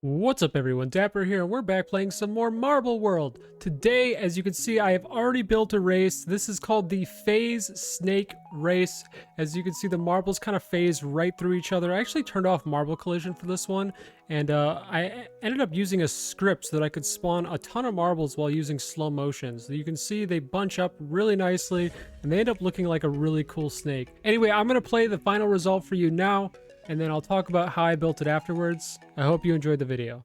What's up everyone, Dapper here. We're back playing some more Marble World. Today, as you can see, I have already built a race. This is called the Phase Snake Race. As you can see, the marbles kind of phase right through each other. I actually turned off marble collision for this one, and I ended up using a script so that I could spawn a ton of marbles while using slow motion. So you can see they bunch up really nicely, and they end up looking like a really cool snake. Anyway, I'm going to play the final result for you now, and then I'll talk about how I built it afterwards. I hope you enjoyed the video.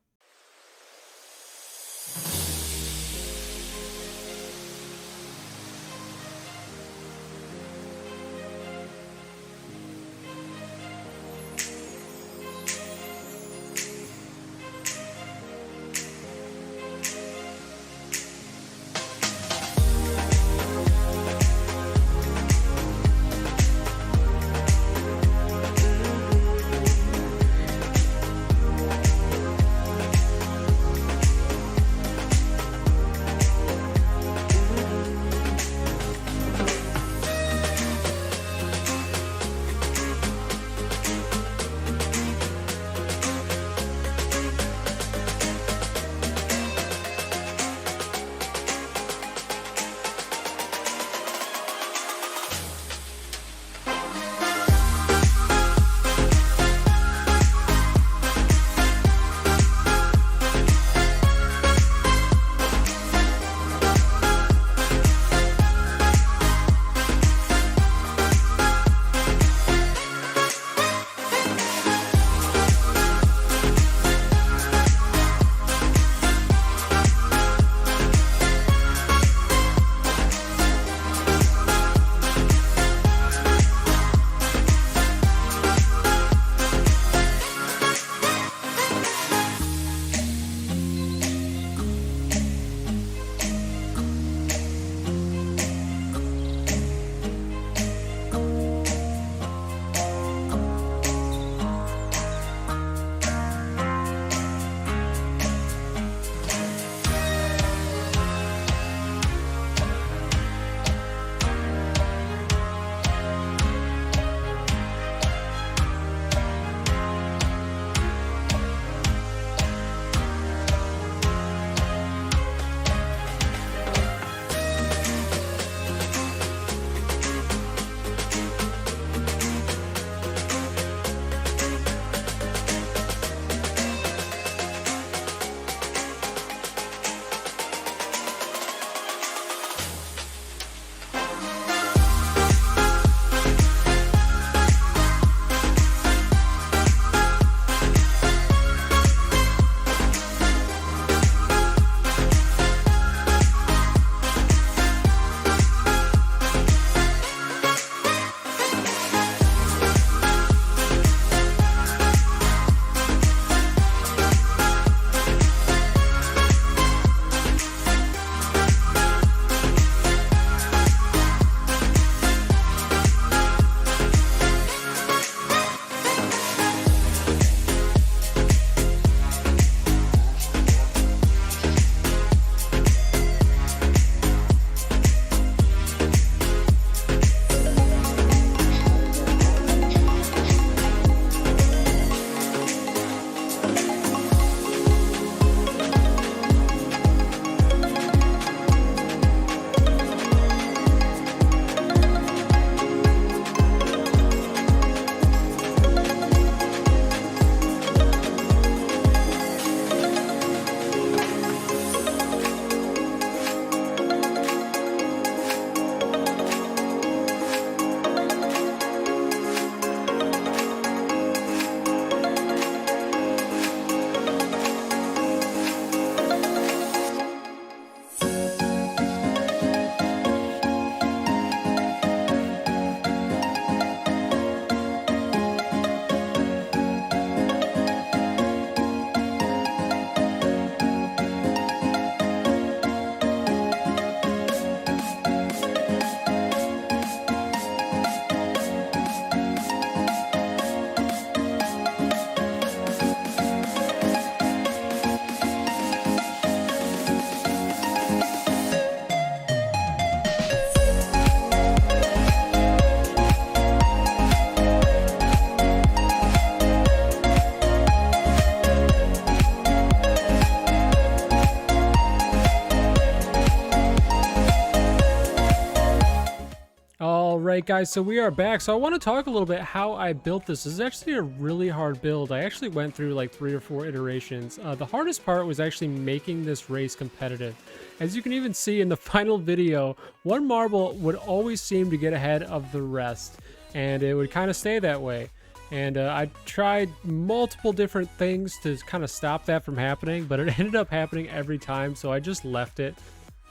Alright guys, so we are back. So I want to talk a little bit how I built this. This is actually a really hard build. I actually went through like 3 or 4 iterations. The hardest part was actually making this race competitive. As you can even see in the final video, one marble would always seem to get ahead of the rest, and it would kind of stay that way. And I tried multiple different things to kind of stop that from happening, but it ended up happening every time, so I just left it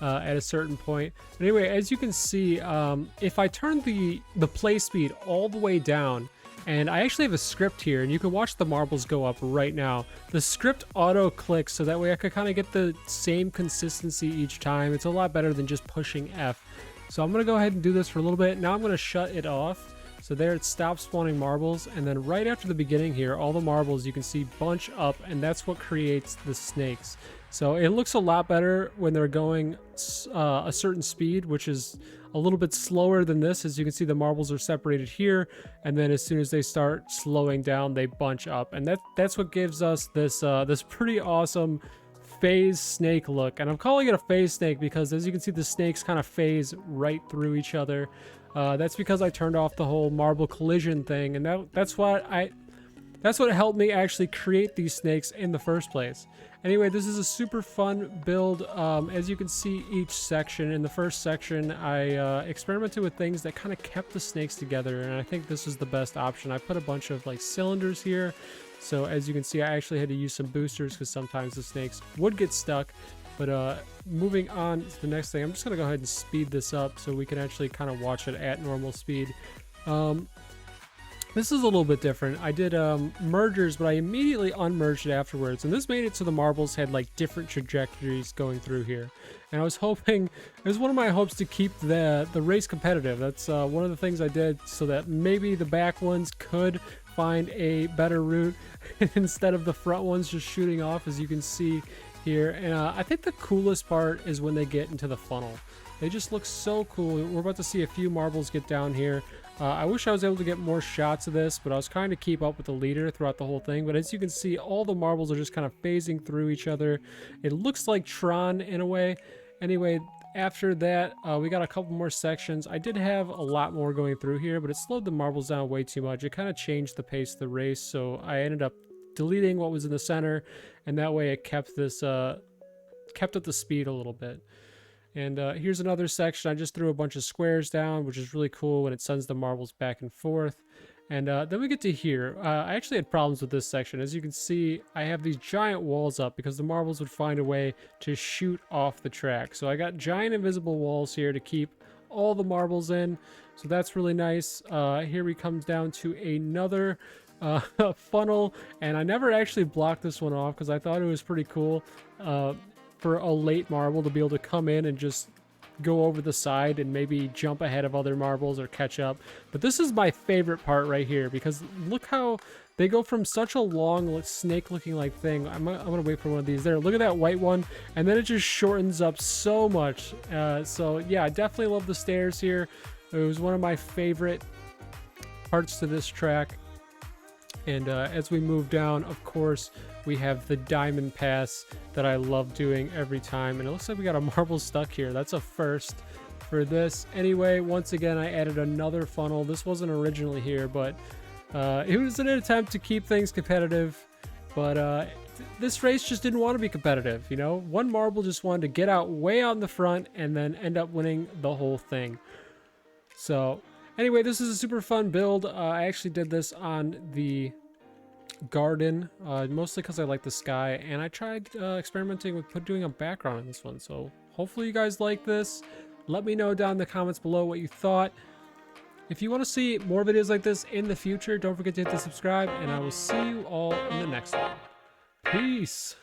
at a certain point. But anyway, as you can see, if I turn the play speed all the way down, and I actually have a script here, and you can watch the marbles go up right now. The script auto clicks, so that way I could kind of get the same consistency each time. It's a lot better than just pushing F. So I'm going to go ahead and do this for a little bit. Now I'm going to shut it off. So there it stops spawning marbles, and then right after the beginning here, all the marbles you can see bunch up, and that's what creates the snakes. So it looks a lot better when they're going a certain speed, which is a little bit slower than this. As you can see, the marbles are separated here, and then as soon as they start slowing down, they bunch up, and that's what gives us this this pretty awesome phase snake look. And I'm calling it a phase snake because, as you can see, the snakes kind of phase right through each other. That's because I turned off the whole marble collision thing, and that's what helped me actually create these snakes in the first place. Anyway, this is a super fun build. As you can see, each section, in the first section, I experimented with things that kind of kept the snakes together, and I think this is the best option. I put a bunch of like cylinders here, so as you can see, I actually had to use some boosters because sometimes the snakes would get stuck. But moving on to the next thing, I'm just going to go ahead and speed this up so we can actually kind of watch it at normal speed. This is a little bit different. I did mergers, but I immediately unmerged it afterwards, and this made it so the marbles had like different trajectories going through here. And I was hoping, it was one of my hopes to keep the race competitive. That's one of the things I did so that maybe the back ones could find a better route instead of the front ones just shooting off, as you can see here. And I think the coolest part is when they get into the funnel. They just look so cool. We're about to see a few marbles get down here. I wish I was able to get more shots of this, but I was trying to keep up with the leader throughout the whole thing. But as you can see, all the marbles are just kind of phasing through each other. It looks like Tron in a way. Anyway, after that, we got a couple more sections. I did have a lot more going through here, but it slowed the marbles down way too much. It kind of changed the pace of the race, so I ended up deleting what was in the center, and that way it kept this kept up the speed a little bit. And here's another section. I just threw a bunch of squares down, which is really cool when it sends the marbles back and forth. And then we get to here. I actually had problems with this section. As you can see, I have these giant walls up because the marbles would find a way to shoot off the track. So I got giant invisible walls here to keep all the marbles in. So that's really nice. Here we come down to another funnel, and I never actually blocked this one off because I thought it was pretty cool for a late marble to be able to come in and just go over the side and maybe jump ahead of other marbles or catch up. But this is my favorite part right here, because look how they go from such a long snake looking like thing. I'm gonna wait for one of these there. Look at that white one, and then it just shortens up so much. So yeah, I definitely love the stairs here. It was one of my favorite parts to this track. And as we move down, of course, we have the diamond pass that I love doing every time. And it looks like we got a marble stuck here. That's a first for this. Anyway, once again, I added another funnel. This wasn't originally here, but it was an attempt to keep things competitive. But this race just didn't want to be competitive, you know? One marble just wanted to get out way out in the front and then end up winning the whole thing. So anyway, this is a super fun build. I actually did this on the garden, mostly because I like the sky, and I tried experimenting with doing a background in this one. So hopefully you guys like this. Let me know down in the comments below what you thought. If you want to see more videos like this in the future, don't forget to hit the subscribe, and I will see you all in the next one. Peace!